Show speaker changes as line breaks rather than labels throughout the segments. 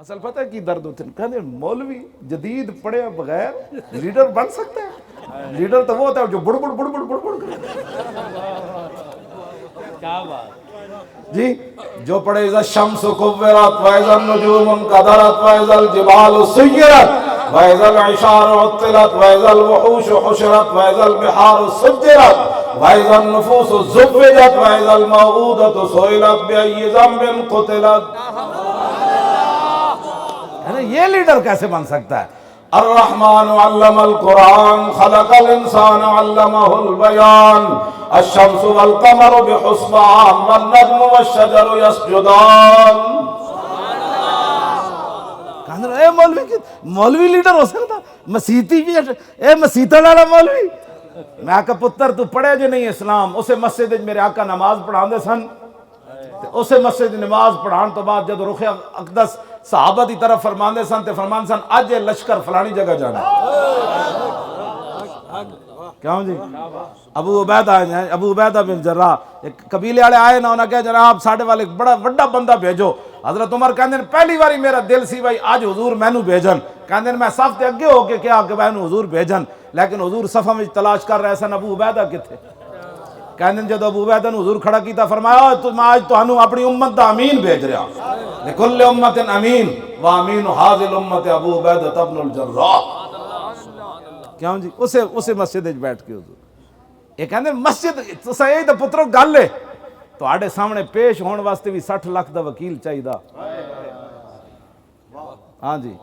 اصل پتہ ہے کی درد ہوتے ہیں، کہتے ہیں مولوی جدید پڑھے بغیر لیڈر بن سکتا ہے؟ لیڈر تو وہ ہوتا ہے جو بڑ بڑ بڑ بڑ بڑ بڑ
کیا بات
جی، جو پڑھے اذا الشمس کورت واذا النجوم انقدرت واذا الجبال سیرت واذا العشار عطلت واذا الوحوش حشرت واذا البحار سجرت واذا النفوس زوجت واذا الموءودة سئلت بأي ذنب قتلت۔ یہ لیڈر کیسے بن سکتا ہے؟ الرحمن علم القرآن خلق الانسان علمہ البیان الشمس والقمر بحسبان والنجم والشجر یسجدان۔ کہنے اے مولوی لیڈر ہو سکتا؟ مسیحی بھی اے مسیحا والا مولوی؟ میں آقا پتر تو پڑھے جو نہیں اسلام، اسے مسجد میرے آقا نماز پڑھان دے سن، اسے مسجد نماز پڑھان تو بعد جب رخ اقدس صحابہ دی طرف فرماندے سن تے فرماندے سن اج لشکر فلانی جگہ جانا کیوں جی؟ ابو عبیدہ بن جراح ایک قبیلے والے آئے نا، انہاں کہا جناب ساڈے والے بڑا بڑا بندہ بھیجو۔ حضرت عمر کہندے پہلی باری میرا دل سی بھائی اج حضور مینوں بھیجن، کہندے میں صف تے اگے ہو کے کہا کہ مینوں حضور بھیجن، لیکن حضور صفاں وچ تلاش کر رہے سن ابو عبیدہ کتھے؟ کہندے جب ابو عبیدہ نے حضور کھڑا کیتا فرمایا میں آج تانوں اپنی امت دا امین بھیج رہا، لکل امت امین وامین ھذہ الامت ابو عبیدہ ابن الجراح۔ کیوں جی؟ اسے مسجد وچ بیٹھ کے حضور یہ کہندے مسجد تساں یہ تے پترو گل ہے تواڈے سامنے پیش ہون واسطے بھی 60 لاکھ دا وکیل چاہیدا۔ ہاں جی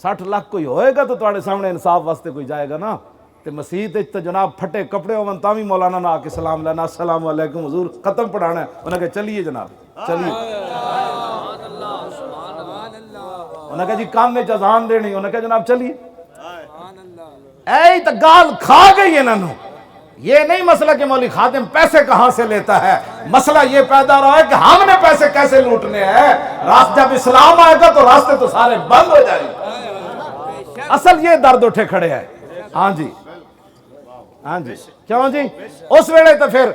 60 لاکھ کوئی ہوئے گا تو تواڈے سامنے انصاف واسطے کوئی جائے گا نا۔ تے مسیت تے جناب پھٹے کپڑے ہون تاں وی مولانا نہ آ کے سلام لینا السلام علیکم حضور ختم پڑھانا ہے، انہاں کہ چلیے جناب چلیے، انہاں کہ جی کام میں اذان دینی، انہاں کہ جناب چلیے۔ اے تو گال کھا گئی انہاں نو۔ یہ نہیں مسئلہ کہ مولوی خادم پیسے کہاں سے لیتا ہے، مسئلہ یہ پیدا رہا ہے کہ ہم نے پیسے کیسے لوٹنے ہیں۔ جب اسلام آئے گا تو راستے تو سارے بند ہو جائیں گے۔ اصل یہ درد اٹھے کھڑے ہیں۔ ہاں جی ہاں جی کیوں جی؟ اس ویلے تو پھر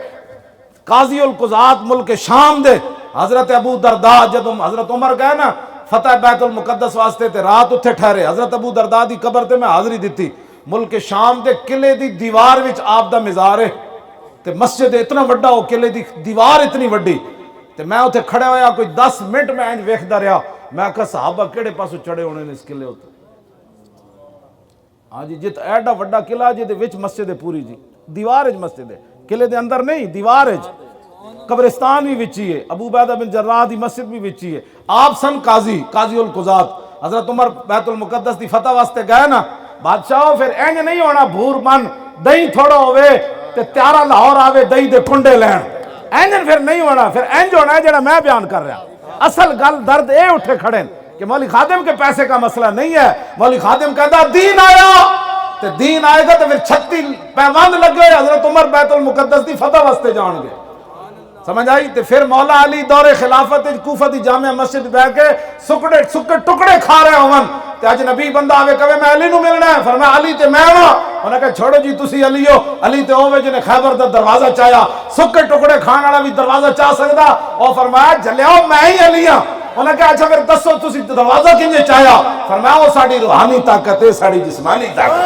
قاضی القضات ملک شام دے حضرت ابو درداء جب حضرت عمر گئے نا فتح بیت المقدس واسطے تے رات اتھے ٹھہرے، حضرت ابو درداء دی قبر تے میں حاضری دیتی، ملک شام دے قلعے دی دیوار وچ آپ دا مزار ہے تے مسجد اتنا وڈا ہو قلعے دی دیوار اتنی وڈی تے میں اتھے کھڑے ہویا کوئی 10 منٹ میں انج ویکھدا رہیا، میں کہا صحابہ کیڑے پاسوں چڑھے ہونے نے اس قلعے اتنے۔ ہاں جی جت ایڈا وڈا قلعہ جی دے وچ مسجد ہے پوری جی، دیوار ہے مسجد ہے، قلعے دے اندر نہیں دیوار ہے، قبرستان بھی وچی ہے، ابو عبیدہ بن جراح دی مسجد بھی وچی ہے۔ آپ سن قاضی القضات، حضرت عمر بیت المقدس دی فتح واسطے گئے نا، بادشاہو پھر اینج نہیں ہونا بھور من دہی تھوڑا ہوئے تے تیارا لاہور آوے دہی دے کنڈے لین، اینج پھر نہیں ہونا، پھر اینج ہونا ہے جڑا میں بیان کر رہا۔ اصل گل درد اے اٹھے کھڑے کہ مولوی خادم کے پیسے کا مسئلہ نہیں ہے، مولوی خادم کہتا دین آیا تے دین آئے گا تو پھر 36 پیوند لگے حضرت عمر بیت المقدس دی فتح واسطے جان گے، سمجھ آئی؟ تے پھر مولا علی دور خلافت کوفہ دی جامع مسجد بیٹھ کے سکے ٹکڑے کھا رہے ہون تے اج نبی بندہ آوے کہے میں علی نو ملنا ہے، فرمایا علی تے میں ہاں، انہاں کہا چھوڑو جی تسی علی ہو، علی تے ہوے جنے خیبر دا دروازہ چاہیا، سکے ٹکڑے کھان والا بھی دروازہ چاہ سکدا، او فرمایا جلیاؤ میں ہی علی ہاں۔ انہاں کہا اچھا پھر دسو تسی دروازہ کیویں چاہیا؟ فرمایا وہ ساڈی روحانی طاقت ہے، ساڈی جسمانی طاقت۔